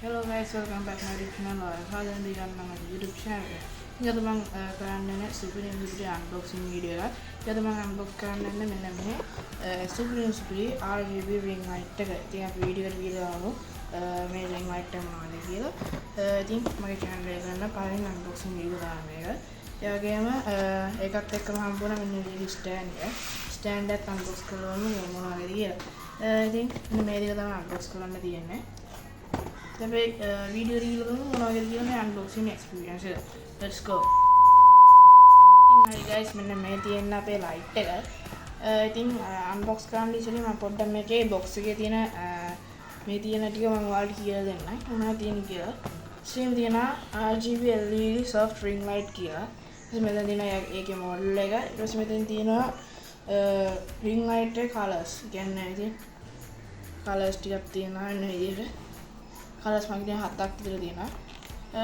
Hello guys, welcome back to my YouTube channel. Kalian di kanal YouTube channel. Ini teman kalian Supreme video unboxing video lah. Ya teman unbox kalian mengenai Supreme RGB ring light. Tiap video lalu ring light mana gitu. Jadi mari channel kalian kalian unboxing video lah mereka. Ya game ekat hampura menjadi stand ya. Stand that unbox kalian yang mana gitu. Jadi ini mereka teman unbox kalian dia nih. Tapi video reel tu mana lagi ni unboxing experience. Let's go. Hi guys, mana मैं तीन ना पे light है. तीन unbox करने के लिए मैं पढ़ता मैं के box के तीन मैं तीन ना ठीक है मैं वाल किया देना है. उन्हें तीन किया. Same तीन ना RGB LED soft ring light किया. इसमें तीन ना एक model लेगा. इसमें तीन ना ring light है colors. क्या नहीं थी? Colors ठीक है तीन ना नहीं है. Colors मांगते हैं हाथ तक तो देना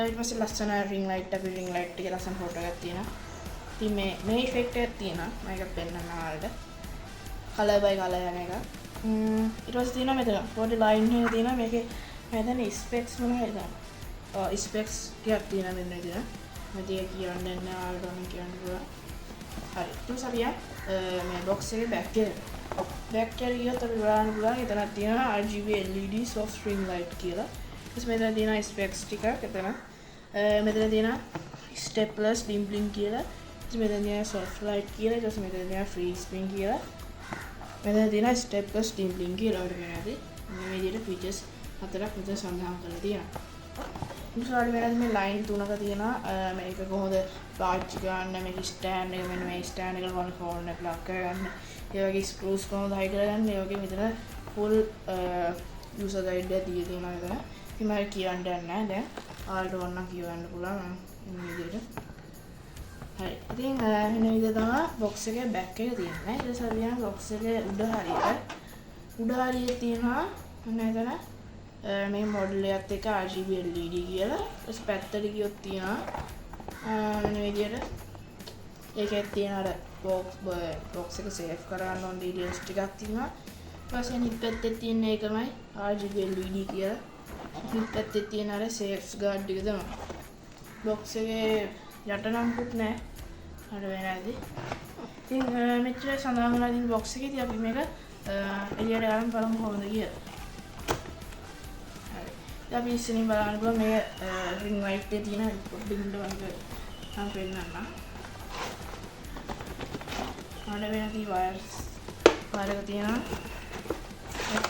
इट में से लसन रिंग लाइट टप रिंग लाइट के लसन फोटो करती है ना ती में इफेक्ट करती है ना मैं क्या पेन ना आर्ट कलर बाय कलर है का इट वाज तीना में तो बॉडी लाइन है तीना मैं के मैं तो नहीं स्पेक्स में है था स्पेक्स क्या तीना में नहीं तीना मैं दिया कि अंडर ना आर्ट होने के अंडर पूरा अरे तुम सब यार मैं बॉक्स से बैक किया तो पूरा कितना तीना RGB LED soft ring light किया इसमें तो देना स्पेक्स टिका कितना में तो देना स्टेपलेस डिम्पलिंग किया इसमें तो देना सॉफ्ट लाइट किया जिसमें तो देना फ्री स्प्रिंग किया में तो देना स्टेपलेस डिम्पलिंग किया और में ये फीचर्स अतरा फीचर्स संधान कर दिया दूसरा मेरा में लाइन तूना का दिया ना मैं एक को होते पार्ट का ना मैं स्टैंड का वन फोन ने प्लग कर ये वाली स्क्रूस को धाई कर ये वाली मितना फुल यूज़र गाइड दिए थे ना इधर कि मैं किया अंडर ना दे आर्ट वन ना किया अंडर पूरा मैं ये है इतनी मैंने इधर था बॉक्स के बैक के दिए ना इधर सब यहाँ बॉक्स के उड़ारी तीन हाँ मैंने इधर ना मैं मॉडल आते का RGB LED किया था उस पैटर्न की होती है मैंने इधर एक तीन आरे बॉक्स के सेव करा नॉन डिटेल्स टिकाती ना बस ये निकलते तीन एक में RGB LED किया निकलते तीन आरे सेफ्स गार्ड दिखते हैं बॉक्स के जटनाम कुटने अरे मैंने दी तीन मित्र संधान दिन बॉक्स की थी अभी मेरा ये डालम परम होने की है तब इसने बनाने को मैं रिंग लाइट दे दी ना बिल्ड बन के हम पहनना ना और मैंने दी वायर्स वायर को दिया ना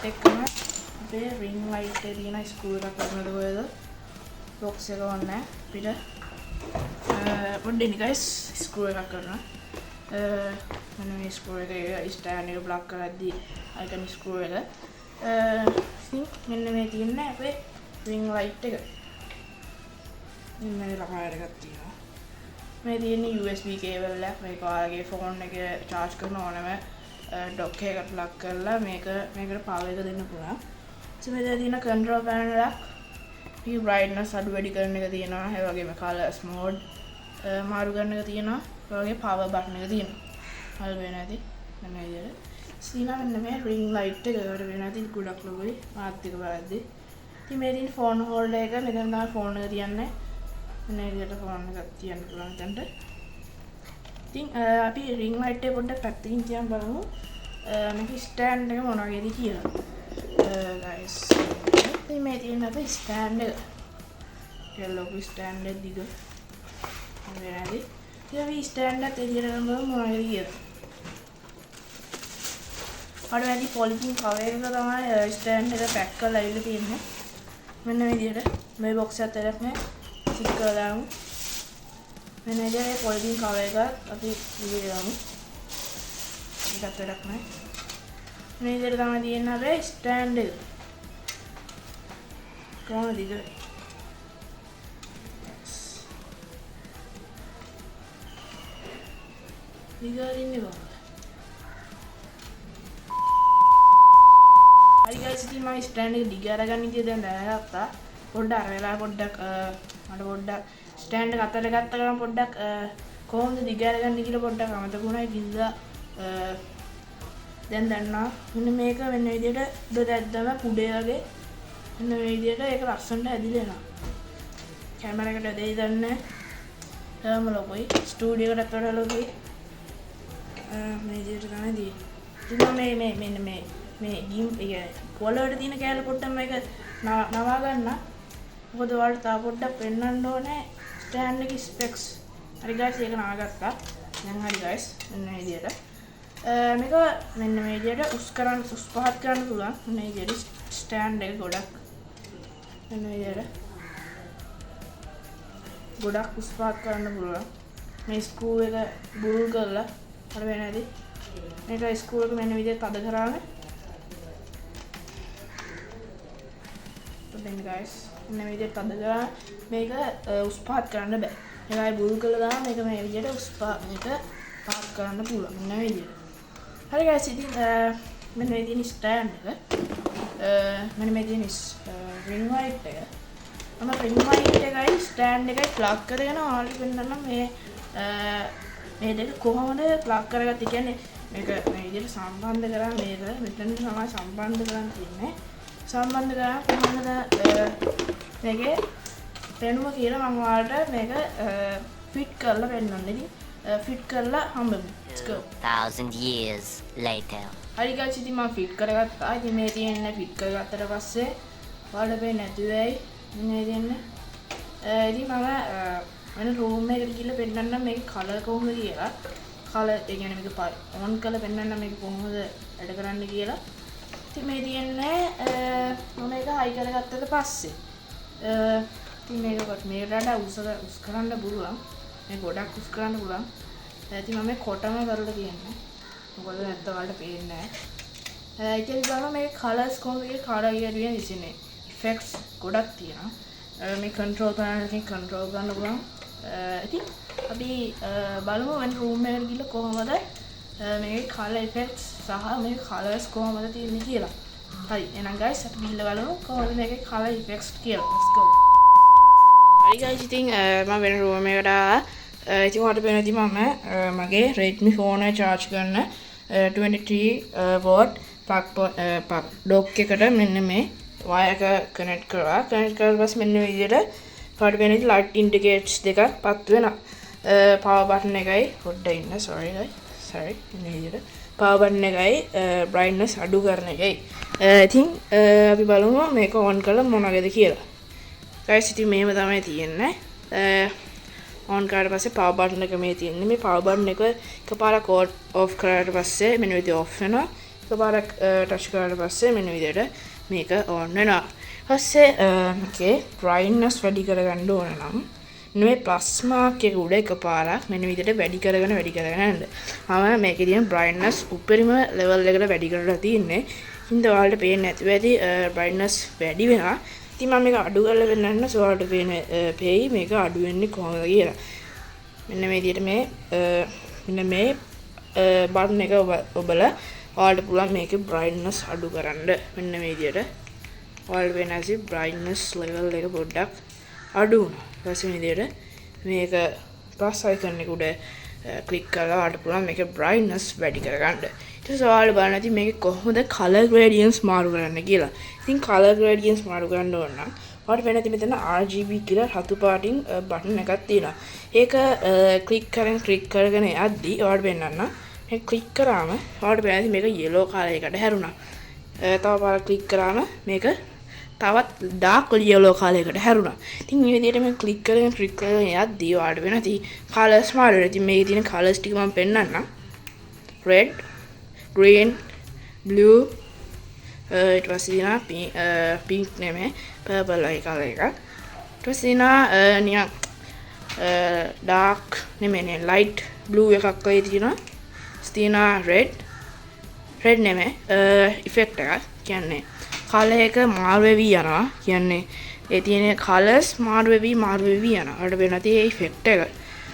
टेक करना पे रिंग लाइट दे दी ना स्क्रू का करना तो ये तो बॉक्स से कौन है फिर बंदे निकाल स्क्रू का करना मैंने स्क्रू का स्टैंड को ब्लॉक कर दी आइकन स्क्रू का मैंने में तीन ना पे रिंग लाइट का मैंने लगाया रखती है मैं तीन USB केबल है मेरे को आगे फ़ोन के चार्ज करना होने में डॉके का प्लग कर ला मेरे पावर का देना पूरा तो मेरे देना कंट्रोल पैनल रख ये ब्राइटनेस एडवेडी करने का देना है आगे में कलर्स मोड मारू करने का देना और आगे पावर बटन का देना हल बेना थी मैंने ये सीना मैंने रिंग लाइट का बेना थी गुड़क लोग भी आती के बाद दी ती मेरी फ़ोन होल्ड है मेरे ना फ़ोन का दिया ने मैंने ये तो फ़ोन का दिया ने पुराने तंटे ती अभी रिंग लाइट है बोलते पैकिंग दिया बालू मैं कि स्टैंड का मना के दिखिए गाइस ती मेरी ना पे स्टैंड ये लोग स्टैंड दिखो मेरा दी ये अभी स्टैंड है तेरी रंग का मना के दिखिए और मैं दी पॉलिथीन कवर का तो मैं स्टैंड का पैक का लाइव तीन है मैंने भी दिया मैं बॉक्स से तरफ में ठीक कर रहा हूँ मैंने दिया ये पॉलिथीन कवर का अभी ये रहा हूँ इसका तरफ में मैंने इधर का मैं दिया ना पे स्टैंड कौन दिखा दिखा रही नहीं बाबा hari guys ini mah stand එක දිග අරගන්න ඉතින් දැන් දැනගත්තා පොඩ්ඩක් වෙලා පොඩ්ඩක් මට පොඩ්ඩක් stand එක අතට ගත්ත ගමන් පොඩ්ඩක් කොහොමද දිග අරගන්න කියලා පොඩ්ඩක් අමතක වුණා ඉතින්දා දැන් දන්නවා මෙන්න මේක වෙන විදිහට උඩ දැද්දම කුඩේ වගේ මෙන්න මේ විදිහට ඒක ලස්සනට ඇදිලා එනවා. කැමරාවකට දෙයි දන්නේ හැම ලොකුයි ස්ටුඩියෝ එකටත් වඩා ලොකුයි. මේ විදිහට තමයි තියෙන්නේ. ඉතින් මේ ගිම් එක කොළවලට තියෙන කෑල්ල පොඩ්ඩක් මේක නවා ගන්න. මොකද ඔයාලට තා පොඩ්ඩක් පෙන්වන්න ඕනේ ස්ටෑන්ඩ් එකේ ස්පෙක්ස්. හරි guys ඒක නාගත්තා. දැන් හරි guys මෙන්න මේ විදිහට. මේක මෙන්න මේ විදිහට උස් පහත් කරන්න පුළුවන්. මෙන්න මේ විදිහට ස්ටෑන්ඩ් එක ගොඩක් මෙන්න මේ විදිහට ගොඩක් උස් පහත් කරන්න පුළුවන්. මේ ස්ක්‍රූ එක බුල් කරලා හරි වෙන්නේ නැති. මේක ස්ක්‍රූ එක මෙන්න විදිහට තද කරාම then guys මෙන්න විදිහට තද කරා මේක උස් පහත් කරන්න බෑ. ඒකයි බුල් කරලා දාම මේක මේ විදිහට උස් මේක පහත් කරන්න පුළුවන්. මෙන්න විදිහට. හරි guys ඉතින් මෙන්න මේ තියෙන ස්ටෑන්ඩ් එක මෙන්න මේ තියෙන ring light එක මම ring light එකයි ස්ටෑන්ඩ් එකයි ප්ලග් කරගෙන ඔයාලට පෙන්නන්නම් මේ දෙක කොහොමද ප්ලග් කරගත්තේ කියන්නේ මේක මේ විදිහට සම්බන්ධ කරා මේක මෙතන තමයි සම්බන්ධ කරන් තියෙන්නේ. සම්බන්ධ කරා කොහොමද මේකේ පෙනුම කියලා මම ඔයාලට මේක ෆිට කරලා පෙන්නන්න. ඉතින් ෆිට කරලා හම්බෙමු. Let's go. 1000 years later. හරි guys ඉතින් මම ෆිට කරගත්තා. ඉතින් මේ තියෙන ෆිට කරගත්තට පස්සේ ඔයාලට පේන්නේ නැති වෙයි. මේ තියෙන්නේ. ඉතින් මම වෙන රූම් එකකට ගිහලා පෙන්නන්නම් මේකේ කලර් කොහොමද කියලා. කලර් ඒ කියන්නේ මේක ඔන් කරලා පෙන්නන්නම් මේක කොහොමද වැඩ කරන්න කියලා. ඉතින් මේ තියෙන්නේ මම මේක හයි කරගත්තට පස්සේ ඉතින් මේකට උස් කරන්න පුළුවන්. මේ ගොඩක් උස් කරන්න පුළුවන්. ඉතින් මම කොටම කරලා කියන්නේ. මොකද නැත්නම් ඔයාලට පේන්නේ නැහැ. ඉතින් බලන්න මේ කලර්ස් කොහොමද කලර් එකේ ඉන්නේ. ඉෆෙක්ට්ස් ගොඩක් තියෙනවා. මේ කන්ට්‍රෝල් පැනලකින් කන්ට්‍රෝල් කරන්න පුළුවන්. ඉතින් අපි බලමු වෙන රූම් එකකට ගිහලා කොහොමද මේ කලර් ඉෆෙක්ට්ස් සහ මේ කලර්ස් කොහොමද තියෙන්නේ කියලා. හරි එහෙනම් guys අපි ගිහලා බලමු කොහොමද මේකේ කලර් ඉෆෙක්ට්ස් කියලා. Let's go. හරි guys ඉතින් මම වෙන රූම් එකට ඉතින් ඔයාලට පේනවා මම මගේ Redmi phone එක charge කරන 23 watt plug dock එකට මෙන්න මේ wire එක connect කරලා පස්සේ මෙන්න මේ විදිහට ඔයාලට පේනවා light indicators දෙකක් පත් වෙනවා. power button එකයි පොඩ්ඩක් ඉන්න sorry මෙන්න විදිහට power button එකයි brightness අඩු කරන එකයි. ඉතින් අපි බලමු මේක on කරලා මොනවද කියලා. guys ඉතින් මේව තමයි තියෙන්නේ. on කරලා පස්සේ power button එක මේ තියෙන්නේ. මේ power button එක එකපාරක් off කරාට පස්සේ මෙන්න විදිහට off වෙනවා. එකපාරක් touch කරාට පස්සේ මෙන්න විදිහට මේක on වෙනවා. ඊපස්සේ මේකේ brightness වැඩි කරගන්න ඕන නම් මේ plus mark එක උඩ එකපාරක් මෙන්න විදිහට වැඩි කරගෙන යන්න. මම මේකේ තියෙන brightness උපරිම level එකට වැඩි කරලා තියෙන්නේ. ඉතින් ඔයාලට පේන්නේ නැති වෙයි brightness වැඩි වෙනවා. ඉතින් මම මේක අඩු කරලා වෙන්නන්න ඔයාලට පේයි මේක අඩු වෙන්නේ කොහොමද කියලා. මෙන්න මේ විදිහට මෙන්න මේ බටන් එක ඔබලා ඔයාලට පුළුවන් මේකේ brightness අඩු කරන්න. මෙන්න මේ විදිහට ඔයාලට වෙන ඇසි brightness level එක පොඩ්ඩක් අඩු වුණා. ඊපස්සේ මේ විදිහට මේක plus icon එක උඩ click කරලා ඔයාලට පුළුවන් මේකේ brightness වැඩි කරගන්න. ඊට පස්සේ ඔයාලට බලන්න ඇති මේකේ කොහොමද color gradients මාරු කරන්න කියලා. ඉතින් color gradients මාරු කරන්න ඕන නම් ඔයාලට වෙන ඇති මෙතන RGB කියලා රතු පාටින් බටන් එකක් තියෙනවා. ඒක click කරගෙන යද්දි ඔයාලට වෙන්නන්න මේ click කරාම ඔයාලට වෙන ඇති මේක yellow color එකට හැරුණා. තව පාරක් click කරාම මේක තවත් dark yellow color එකට හැරුණා. ඉතින් මේ විදිහට මම click කරගෙන යද්දි ඔයාලට වෙන ඇති colors මාරු වෙනවා. ඉතින් මේකේ තියෙන colors ටික මම පෙන්නන්නම්. red, green, blue, it was pink නෙමෙයි purple like color එක. ඊට පස්සේ නිකන් dark නෙමෙයි light blue එකක් වගේ තියෙනවා. තියෙනවා red නෙමෙයි effect එකක්. කියන්නේ color එක මාරු වෙවි යනවා. කියන්නේ ඒ තියෙන colors මාරු වෙවි යනවා. අර වෙන තේ effect එක.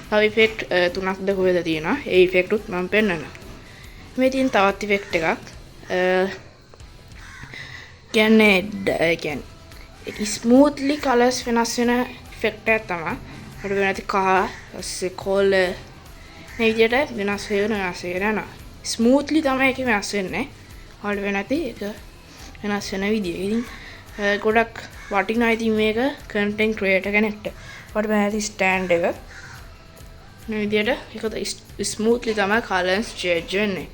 තව effect තුනක්ද කොහෙද තියෙනවා. ඒ effect උත් මම පෙන්නනවා. මේ තියෙන තවත් effect එකක් කියන්නේ smoothly colors වෙනස් වෙන effect එකක් තමයි. අර වෙනති කහ ඊපස්සේ කොළ මේ විදිහට වෙනස් වෙනවා. smoothly තමයි ඒක වෙනස් වෙන්නේ. ඔයාලට වෙනති ඒක වෙනස් වෙන විදිය. ඉතින් ගොඩක් වටිනා ඉතින් මේක content creator කෙනෙක්ට. ඔයාලට මේ ස්ටෑන්ඩ් එක මේ විදියට ඒක ස්මූත්ලි තමයි කලර්ස් චේන්ජ් වෙන්නේ.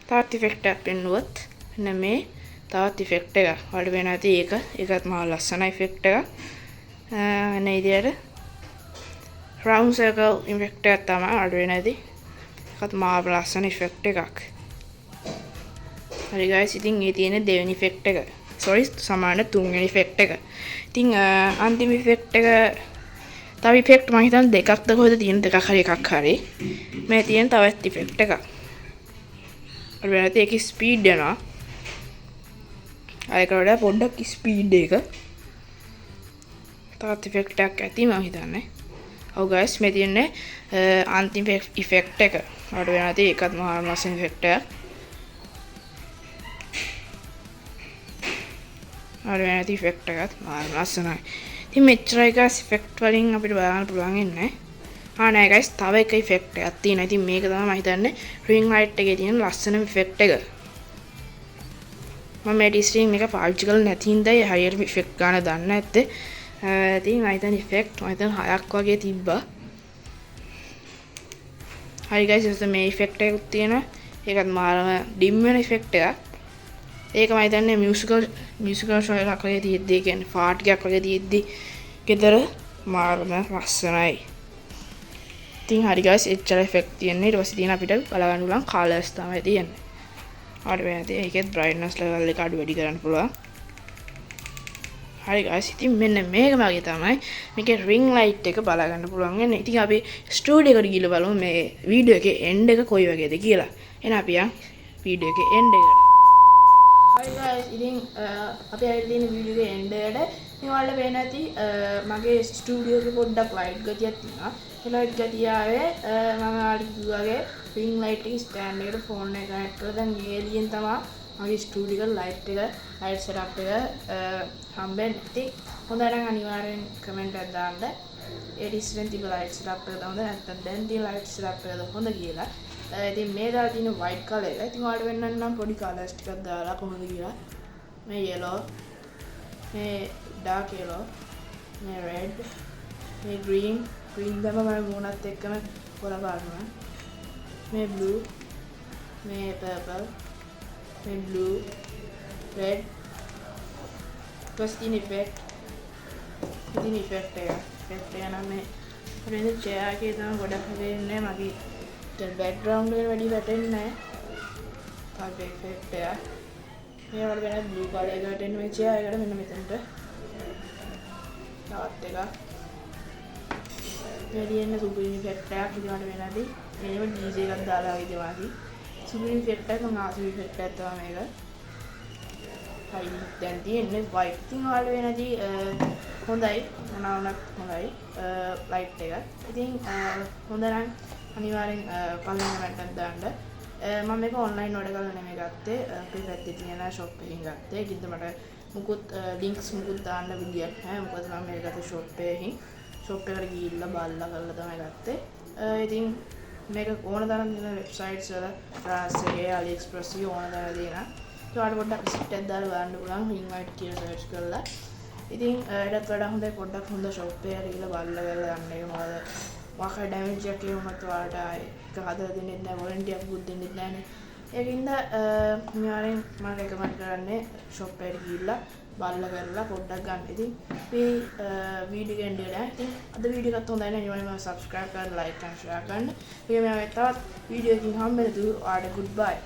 තවත් ඉෆෙක්ට් එකක් පෙන්නුවොත් මෙන්න මේ තවත් ඉෆෙක්ට් එකක්. ඔයාලට වෙන ඇති ඒකත් මහා ලස්සන ඉෆෙක්ට් එකක්. මෙන්න විදියට round circle ඉෆෙක්ට් එකක් තමයි ඔයාලට වෙන ඇති. ඒකත් මහා ලස්සන ඉෆෙක්ට් එකක්. හරි guys ඉතින් මේ තියෙන දෙවෙනි ඉෆෙක්ට් එක. sorry සමාන තුන්වෙනි ඉෆෙක්ට් එක. ඉතින් අන්තිම ඉෆෙක්ට් එක තව ඉෆෙක්ට් මම හිතන්නේ දෙකක්ද කොහෙද තියෙන දෙකක් හරි එකක් හරි. මේ තියෙන තවත් ඉෆෙක්ට් එකක්. අර වෙනත් ඒකේ ස්පීඩ් යනවා. අයකට වඩා පොඩ්ඩක් ස්පීඩ් එක. තවත් ඉෆෙක්ට් එකක් ඇති මම හිතන්නේ. ඔව් guys මේ තියෙන්නේ අන්තිම ඉෆෙක්ට් එක. අර වෙනත් ඒකත් මහා ලස්සන ඉෆෙක්ට් එකක්. අර වෙනත් ඉෆෙක්ට් එකත් මහා ලස්සනයි. ඉතින් මෙච්චරයි guys ඉෆෙක්ට් වලින් අපිට බලන්න පුළුවන් ඉන්නේ. නෑ guys තව එක ඉෆෙක්ට් එකක් තියෙනවා. ඉතින් මේක තමයි මම හිතන්නේ ring light එකේ තියෙන ලස්සනම ඉෆෙක්ට් එක. මම මේ ඩිස්ට්‍රිම් එක පාවිච්චි කරලා නැති හින්දායි හරියට ඉෆෙක්ට් ගන්න දන්නේ නැත්තේ. ඉතින් මම හිතන්නේ ඉෆෙක්ට් මම හිතන්නේ 6ක් වගේ තිබ්බා. හරි guys ඉතින් මේ ඉෆෙක්ට් එකක් තියෙනවා. ඒකත් මාරම ඩිම් වෙන ඉෆෙක්ට් එකක්. ඒක මම හිතන්නේ මියුසිකල් ෂෝ එකක් වගේ තියෙද්දි කියන්නේ පාට් එකක් වගේ තියෙද්දි ගෙදර මාරම ලස්සනයි. ඉතින් හරි guys එච්චර ඉෆෙක්ට් තියෙන්නේ. ඊට පස්සේ තියෙන අපිට බලගන්න පුළුවන් කලර්ස් තමයි තියෙන්නේ. හරි වෙනදී ඒකෙත් brightness level එක අඩු වැඩි කරන්න පුළුවන්. හරි guys ඉතින් මෙන්න මේක වගේ තමයි මේකේ ring light එක බලගන්න පුළුවන් වෙන්නේ. ඉතින් අපි ස්ටුඩියෝ එකට ගිහලා බලමු මේ වීඩියෝ එකේ end එක කොයි වගේද කියලා. එහෙනම් අපි යන් වීඩියෝ එකේ end එකට. හරි guys ඉතින් අපි ඇවිල්ලා ඉන්න වීඩියෝ එකේ end එකට. ඉතින් ඔයාලට පේන ඇති මගේ ස්ටුඩියෝ එකේ පොඩ්ඩක් ලයිට් ගතියක් තියෙනවා. ඒ ලයිට් ගතිය ආවේ මම ඔයාලට කිව්වාගේ ring light එක ස්ටෑන්ඩ් එකට ෆෝන් එක කනෙක්ට් කරලා දැන් ඊළියෙන් තමයි මගේ ස්ටුඩියෝ එක ලයිට් setup එක හම්බෙන්නේ. ඉතින් හොඳයි නම් අනිවාර්යෙන් කමෙන්ට් එකක් දාන්න. ඒ ඩිස්ටෙන්ස් තිබ්බ ලයිට් setup එකද හොඳ නැත්නම් දැන් තියෙන ලයිට් setup එකද හොඳ කියලා. ඉතින් මේ දාලා තියෙන white color එක. ඉතින් ඔයාලට වෙන්නන්න නම් පොඩි colors ටිකක් දාලා කොහොමද කියලා. මේ yellow, මේ dark yellow, මේ red, මේ green දැම්ම මම මොනත් එක්කම කොලා බලනවා. මේ blue, මේ purple, මේ blue, red. Question effect. ඉතින් effect එක නම් මේ අපේ chair එකේ තමයි ගොඩක් වෙන්නේ මගේ background එකට වැඩි වැටෙන්නේ නැහැ. තාපේ effect එක. මේ වල වෙන blue color එක වැටෙන්නේ මේ chair එකට මෙන්න මෙතනට. තවත් එකක්. වැඩියෙන්ම සුපිරි ඉෆෙක්ට් එකක් ඉදවට වෙනදී මේව DJ එකක් දාලා වගේ වාසි සුපිරි ඉෆෙක්ට් එකක් නාසි ඉෆෙක්ට් එකක් තමයි මේක. හරි දැන් තියෙන්නේ white. ඉතින් ඔයාලට වෙනදී හොඳයි මොනවාක් හොඳයි ලයිට් එක. ඉතින් හොඳ නම් අනිවාර්යෙන් කමෙන්ට් එකක් දාන්න. මම මේක ඔන්ලයින් ඕඩර් කරලා නෙමෙයි ගත්තේ. අපේ පැත්තේ තියෙන shop එකකින් ගත්තේ. ඒකින්ද මට මුකුත් links මුකුත් දාන්න විදියක් නැහැ. මොකද මම මේක ගත්තේ shop එකකින්. shop එකට ගිහිල්ලා බලලා කරලා තමයි ගත්තේ. ඉතින් මේක ඕන තරම් තියෙන වෙබ්සයිට්ස් වල රාස්සේ AliExpress එකේ ඕන තරම් දෙනවා. ඒකට පොඩ්ඩක් රිසිප්ට් එකක් දාලා බලන්න පුළුවන් ring light කියලා සර්ච් කරලා. ඉතින් ඊටත් වඩා හොඳයි පොඩ්ඩක් හොඳ shop එකකට ගිහිල්ලා බලලා යන්න එක. මොකද මොකක් ඩැමේජ් එකක් වුණත් ඔයාලට ඒක හදලා දෙන්නෙත් නැහැ, warranty එකක් බුත් දෙන්නෙත් නැහැනේ. ඒකින්ද අනිවාර්යෙන් මම රෙකමන්ඩ් කරන්නේ shop එකට ගිහිල්ලා බලලා කරලා පොඩ්ඩක් ගන්න. ඉතින් මේ වීඩියෝ එක එන්නේ නැහැ. ඉතින් අද වීඩියෝ එකත් හොඳයි නේ. අනිවාර්යෙන්ම subscribe කරලා like and share කරන්න. ඊළඟ තවත් වීඩියෝ එකකින් හම්බෙන්න තු. ආඩ goodbye.